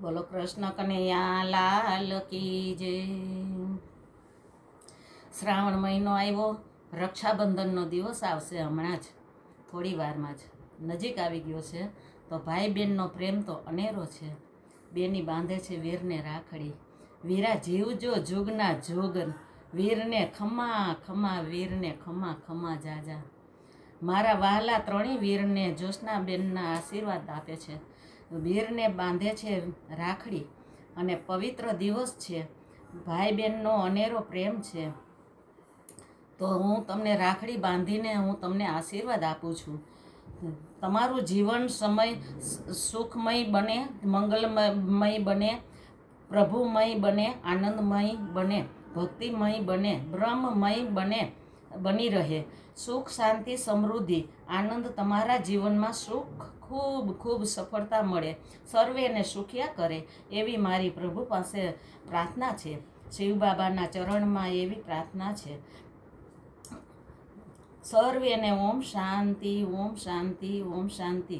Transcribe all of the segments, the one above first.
બોલો કૃષ્ણ કનૈયા લાલ કી જય. શ્રાવણ મહિનો આવ્યો, રક્ષાબંધનનો દિવસ આવશે હમણાં જ, થોડી વારમાં જ નજીક આવી ગયો છે. તો ભાઈ બહેનનો પ્રેમ તો અનેરો છે. બેની બાંધે છે વીરને રાખડી. વીરા જીવજો જુગના જુગન, વીરને ખમા ખમા, વીરને ખમા ખમા જાજા. મારા વહાલા ત્રણેય વીરને જ્યોત્સનાબેનના આશીર્વાદ આપે છે. વીરને બાંધે છે રાખડી અને પવિત્ર દિવસ છે. ભાઈ બહેનનો અનેરો પ્રેમ છે. તો હું તમને રાખડી બાંધીને હું તમને આશીર્વાદ આપું છું. તમારું જીવન સમય સુખમય બને, મંગલમય બને, પ્રભુમય બને, આનંદમય બને, ભક્તિમય બને, બ્રહ્મમય બની રહે. સુખ, શાંતિ, સમૃદ્ધિ, આનંદ તમારા જીવનમાં સુખ, ખૂબ ખૂબ સફળતા મળે, સર્વેને સુખિયા કરે એવી મારી પ્રભુ પાસે પ્રાર્થના છે. શિવ બાબાના ચરણમાં એવી પ્રાર્થના છે. સર્વેને ઓમ શાંતિ, ઓમ શાંતિ, ઓમ શાંતિ.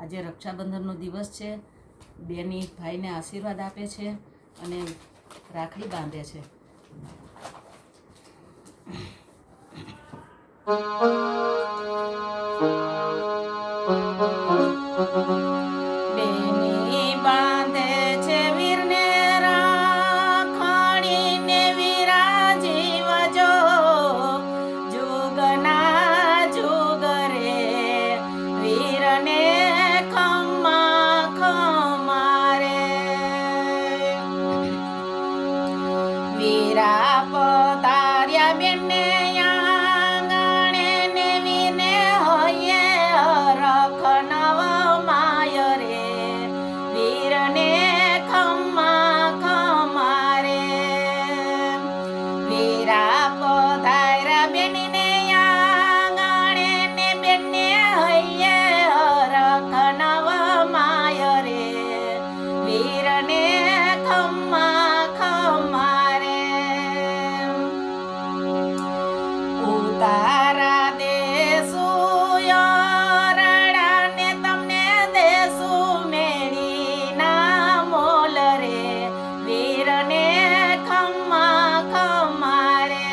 આજે રક્ષાબંધનનો દિવસ છે. બેની ભાઈને આશીર્વાદ આપે છે અને રાખડી બાંધે છે. બેની બાંધે છે વીરને રાખડીને, વીરા જીવજો જુગના જુગ રે, વીરને ખમા ખમા રે. વીરા પધાર્યા બેને આંગણે ને, વીરને હૈયે રખ નવમાય રે, વીરને ખમા ખમા રે. વીરા પધાર્યા બેનને આંગણે ને, બેનને હૈયે રખ નવમાય રે, વીરને ખમા ખમા રે. ઉતારા દેશું યરડાને, તમને દેશું મેળીના મોલ રે, વીરને ખમા ખમા રે.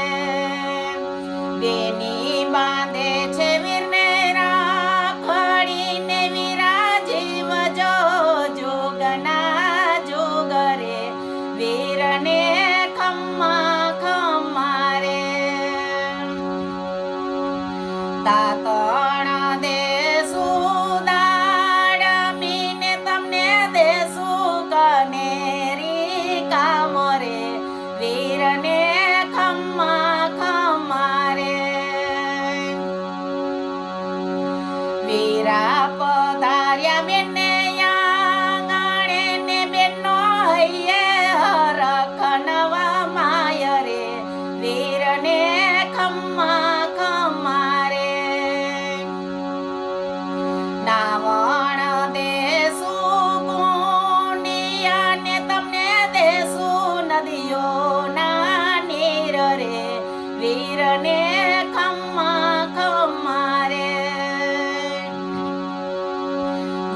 બેની બાંધે છે વીરને રાખડીને, વીરા જીવજો જુગના જુગ રે, વીરને ખમા ખમા રે. તાતણ દેશું દાડમીને, તમને દેશું કનેરી કામ રે, વીરને ખમા ખમા રે. વીરા પધાર્યા બેને આંગણે ને, બેનો હૈયે રખ નવમાય રે, વીરને ખમા ખમા રે. નાવણ દેશું કુંડિયાને, તમને દેશું નદીઓના નીર રે, વીરને ખમા ખમા રે.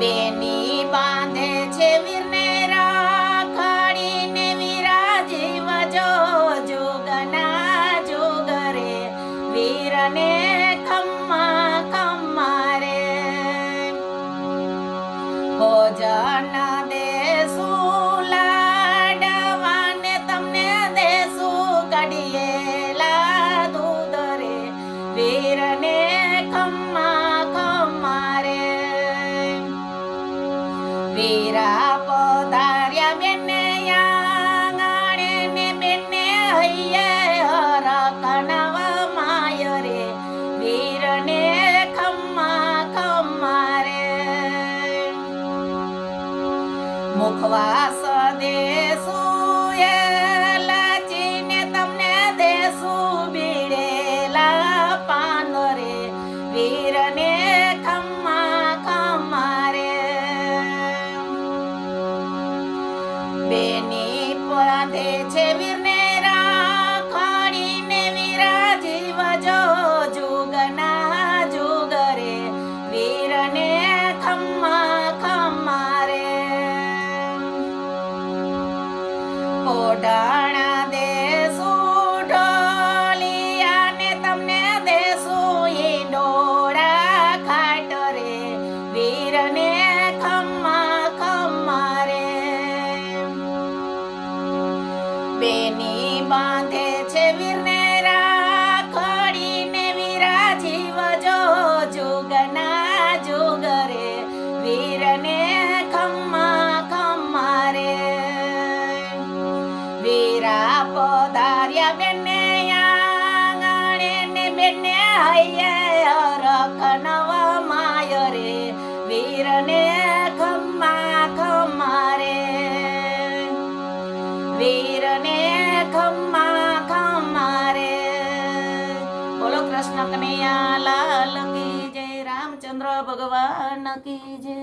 બેની બાંધે છે વીરને રાખડીને, વીરા જીવજો જુગના જુગ રે, વીરને ખમા ખમા રે. ભોજન દેશું લાડવાને, તમને દેશું કઢિયેલા દૂધ રે, વીરને ખમા ખમા રે. વીરા પધાર્યા બેને આંગણે ને, બેને હૈયે રખ નવમાય રે, વીરને ખમા ખમા રે. મુખવાસ દેશું એલાચીને, તમને દેશું બીડેલા પાન રે, વીરને ખમા ખમા રે. બેની બાંધે છે વીરને રાખડીને, વીરા જીવજો જુગના જુગ રે, વીરને ખમા ખમા રે. ઓઢાણા દેશું ઢોલિયાને તમને દેશું ઈંડોળા ખાટ રે વીરને ખમ્મા ખમ્મા રે બેની બાંધે છે વીરને રાખડીને વીરા જીવજો જુગના જુગ રે વીરને ખમ્મા ખમ્મા રે વીરા પધાર્યા બેને આંગણે ને બેને હૈયે રખ નવા માય રે વીરને ખમ્મા ખમ્મા રે વીરને ખમ્મા ખમ્મા રે બોલો કૃષ્ણ કનૈયા લાલ કી જય રામચંદ્ર ભગવાન કી જય